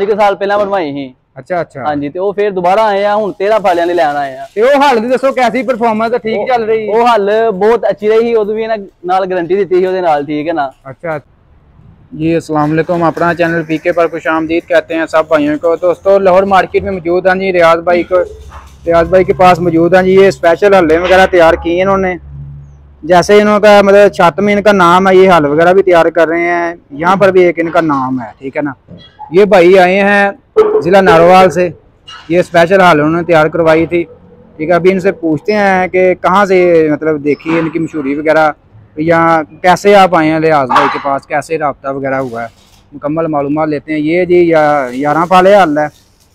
5 ਸਾਲ ਪਹਿਲਾਂ ਬਣਵਾਈ ਸੀ। अच्छा अच्छा हाँ जी, तो वो फिर दोबारा आए हैं, हुन 13 फालियां दी लैन आए हैं। ते ओ हल दी दसो कैसी परफॉर्मेंस ठीक चल रही? वो हल बहुत अच्छी रही, उदू भी ना नाल गारंटी दी थी ओदे नाल, ठीक है ना। अच्छा जी, अस्सलाम वालेकुम। अपना चैनल पीके पर खुशामदीद कहते हैं सब भाइयों को। दोस्तों लाहौर मार्केट में मौजूद हैं जी, रियाज भाई के पास मौजूद हैं जी। ये स्पेशल हल्ले वगैरह तैयार किए इन्होंने, जैसे इनका मतलब छत में इनका नाम है, ये हल वगैरह भी तैयार कर रहे हैं। यहाँ पर भी एक इनका नाम है, ठीक है ना। ये भाई आए हैं ज़िला नारोवाल से, ये स्पेशल हल उन्होंने तैयार करवाई थी, ठीक है। अभी इनसे पूछते हैं कि कहाँ से मतलब देखी है इनकी मशहूरी वगैरह, या कैसे आप आए हैं रियाज भाई के पास, कैसे रब्ता वगैरह हुआ है, मुकम्मल मालूमात लेते हैं। ये जी 11 फाले हल है,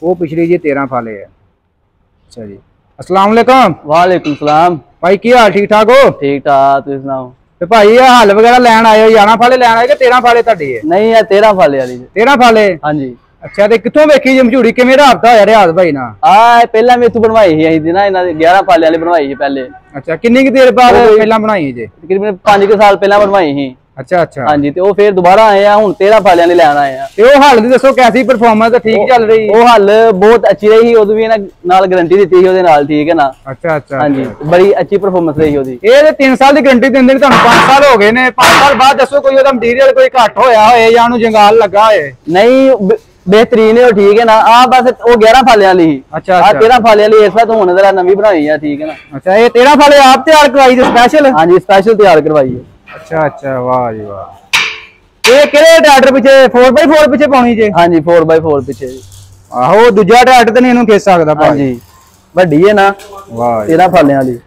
वो पिछली जी 13 फाले है। अच्छा जी, अस्सलाम वालेकुम। वालेकुम सलाम भाई की हाल, ठीक ठाक हो? ठीक ठाक, तुसीं सुनाओ। ते भाई ये हल वगैरह लैन आए हो, 11 फाले लैन आए कि 13 फाले तुहाडी है? नहीं यार 13 फाले वाली। 13 फाले? हाँ जी। अच्छा, ते कित्थों वेखी जी मशहूरी, किवें राबता होया रियाज भाई नाल? पहला मैं इत्थों बनवाई ही असीं ना, इन्हां दी 11 फाले वाली बनवाई ही पहले। अच्छा, किन्नी की देर बाद पहला बनाई जी? तकरीबन 5 साल पहला बनवाई ही। अच्छा अच्छा हाँ जी, तो वो फिर दोबारा आए हैं, हुन 13 फालियां दी लैन आए हैं। ते ओ हल दी दसो कैसी परफॉर्मेंस ठीक चल रही? वो हल बहुत अच्छी रही, उदू भी ना नाल गारंटी दी थी ओदे नाल, ठीक है ना। अच्छा अच्छा हाँ जी, बड़ी अच्छी परफॉर्मेंस रही ओदी। ये 3 साल की गारंटी दिंदे ने, तुहानू 5 साल हो गए ने। 5 साल बाद दसो कोई ओदा मटीरियल कोई घट होया होए या ओनू जंगाल लगा होए? नहीं बेहतरीन है, ठीक है ना। बस वो 11 फाले वाली। अच्छा अच्छा, 13 फाले वाली इस बार तो हुन जरा नवी बनाई है, ठीक है ना। अच्छा, ये 13 फाले आप तैयार करवाई थे स्पेशल? हाँ जी, स्पेशल तैयार करवाई है। अच्छा अच्छा, वाह जी वाह। ये किहड़े ट्रैक्टर पिछे 4x4 पिछे पाउणी जे? हाँ जी, 4x4 पिछे जी। आहो दूजा ट्रैक्टर तो नहीं इनू खिच सकदा भाई। हाँ जी, वड्डी है ना। वाह, 13 फाले वाली।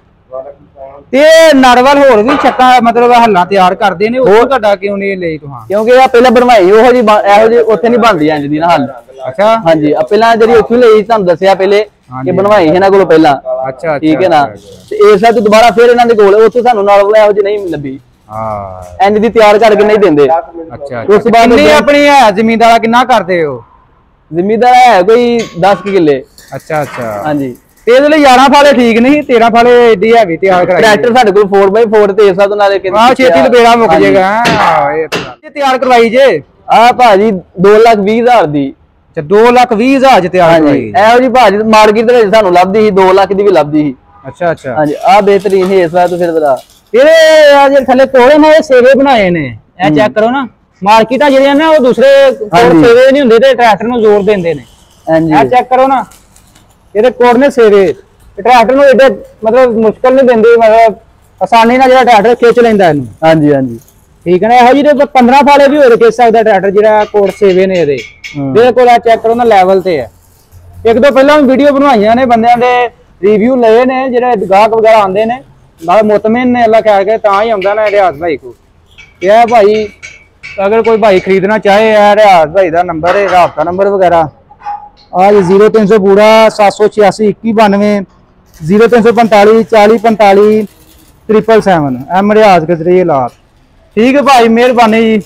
ते नारवल होर भी छक्का मतलब हल्ला तैयार करदे ने, ਉਹ ਤੁਹਾਡਾ ਕਿਉਂ ਨਹੀਂ ਲਈ ਤੁਹਾਂ? क्योंकि आ पहले बनवाई ओहो जी, ਇਹੋ जी ਉੱਥੇ ਨਹੀਂ ਬਣਦੀ ਇੰਜ ਦੀ ਨਾ ਹੱਲ। अच्छा हाँ जी, ਪਹਿਲਾਂ ਜਿਹੜੀ ਉੱਥੇ ਲਈ ਤੁਹਾਨੂੰ ਦੱਸਿਆ ਪਹਿਲੇ ਕਿ ਬਣਵਾਈ ਇਹਨਾਂ ਕੋਲ ਪਹਿਲਾਂ। अच्छा ठीक है ना। ਤੇ ਇਸ ਵਾਰ ਦੁਬਾਰਾ ਫਿਰ ਇਹਨਾਂ ਦੇ ਕੋਲ ਉੱਥੇ ਸਾਨੂੰ ਨਾਰਵਲ ਇਹੋ ਜੀ ਨਹੀਂ ਲੱਭੀ। हां, ਇੰਜ ਦੀ ਤਿਆਰ ਕਰਕੇ ਨਹੀਂ ਦਿੰਦੇ। अच्छा, ਉਸ ਤੋਂ ਬਾਅਦ ਕਿੰਨੀ ਆਪਣੀ ਹੈ ਜ਼ਮੀਨਦਾਰਾ ਕਿੰਨਾ ਕਰਦੇ ਹੋ? ਜ਼ਿਮੀਦਾਰ ਹੈ ਕੋਈ 10 ਕਿੱਲੇ। अच्छा अच्छा, हाँ जी। ਤੇ ਇਹਦੇ ਲਈ 11 ਫਾਲੇ ਠੀਕ ਨਹੀਂ, 13 ਫਾਲੇ ਏਡੀ ਹੈਵੀ ਤਿਆਰ ਕਰਾਈ। ट्रैक्टर ਸਾਡੇ ਕੋਲ 4x4 ਤੇ ਇਸ ਵਾਰ ਤੋਂ ਨਾਲੇ ਕਿ ਆਹ ਛੇਤੀ ਲਬੇੜਾ ਮੁੱਕ ਜਾਏਗਾ। ਹਾਂ, ਇਹ ਤਿਆਰ ਕਰਵਾਈ ਜੇ? ਆ ਭਾਜੀ 2,20,000 ਦੀ। ਅੱਛਾ, 2,20,000 ਚ ਤਿਆਰ ਕਰਵਾਈ? ਇਹੋ ਜੀ ਭਾਜੀ ਮਾਰਕੀਟ ਦੇ ਵਿੱਚ ਸਾਨੂੰ ਲੱਭਦੀ ਸੀ, 2 ਲੱਖ ਦੀ ਵੀ ਲੱਭਦੀ ਸੀ। ਅੱਛਾ ਅੱਛਾ, ਹਾਂਜੀ, ਆ ਬਿਹਤਰੀਨ ਹੈ ਇਸ ਵਾਰ ਤੋਂ। ਫਿਰ ਜਰਾ ਇਹਦੇ ਆ ਜਿਹੜੇ ਥੱਲੇ ਕੋਲੇ ਨੇ ਇਹ ਸੇਵੇ ਬਣਾਏ ਨੇ, ਇਹ ਚੈੱਕ ਕਰੋ ਨਾ। ਮਾਰਕੀਟਾਂ ਜਿਹੜੀਆਂ ਨੇ ਉਹ ਦੂਸਰੇ ਕੋਲ ਸੇਵੇ ਨਹੀਂ ਹੁੰਦੇ ਤੇ ਟਰੈਕਟਰ ਨੂੰ ਜ਼ੋਰ ਦਿੰਦੇ ਨੇ। ਹਾਂਜੀ, ਇਹ ਚੈੱਕ ਕਰੋ ਨਾ, ਇਹਦੇ ਕੋਲ ਨੇ ਸੇਵੇ, ਟਰੈਕਟਰ ਨੂੰ ਏਡੇ ਮਤਲਬ ਮੁਸ਼ਕਲ ਨਹੀਂ ਦਿੰਦੇ, ਮਤਲਬ ਆਸਾਨੀ ਨਾਲ ਜਿਹੜਾ ਟਰੈਕਟਰ ਖਿੱਚ ਲੈਂਦਾ ਇਹਨੂੰ। ਹਾਂਜੀ ਹਾਂਜੀ, ਠੀਕ ਹੈ ਨਾ। ਇਹੋ ਜਿਹੇ 15 ਫਾਲੇ ਵੀ ਹੋਰ ਖਿੱਚ ਸਕਦਾ ਟਰੈਕਟਰ, ਜਿਹੜਾ ਕੋਲ ਸੇਵੇ ਨੇ ਇਹਦੇ। ਜਿਹਦੇ ਕੋਲ ਆ ਚੈੱਕ ਕਰੋ ਨਾ, ਲੈਵਲ ਤੇ ਹੈ। ਇੱਕ ਦੋ ਪਹਿਲਾਂ ਵੀ ਵੀਡੀਓ ਬਣਵਾਈਆਂ ਨੇ, ਬੰਦਿਆਂ ਦੇ ਰਿਵਿਊ ਲਏ ਨੇ, ਜਿਹੜੇ ਗਾਹਕ ਵਗੈਰਾ ਆਉਂਦੇ ਨੇ ਨਾਲ ਮੁਤਮਿਨ ਨੇ ਅੱਲਾ ਕਹਿ ਕੇ ਤਾਂ ਹੀ ਆਉਂਦਾ ਨਾ ਰਿਆਜ਼ ਭਾਈ को। ਇਹ ਭਾਈ अगर कोई भाई खरीदना चाहे है, रियाज भाई का नंबर है, राबता नंबर वगैरह आज 0300 पूरा 786 2192 0345 40 45 777 एम रियाज के जरिए लात। ठीक है भाई, मेहरबानी जी।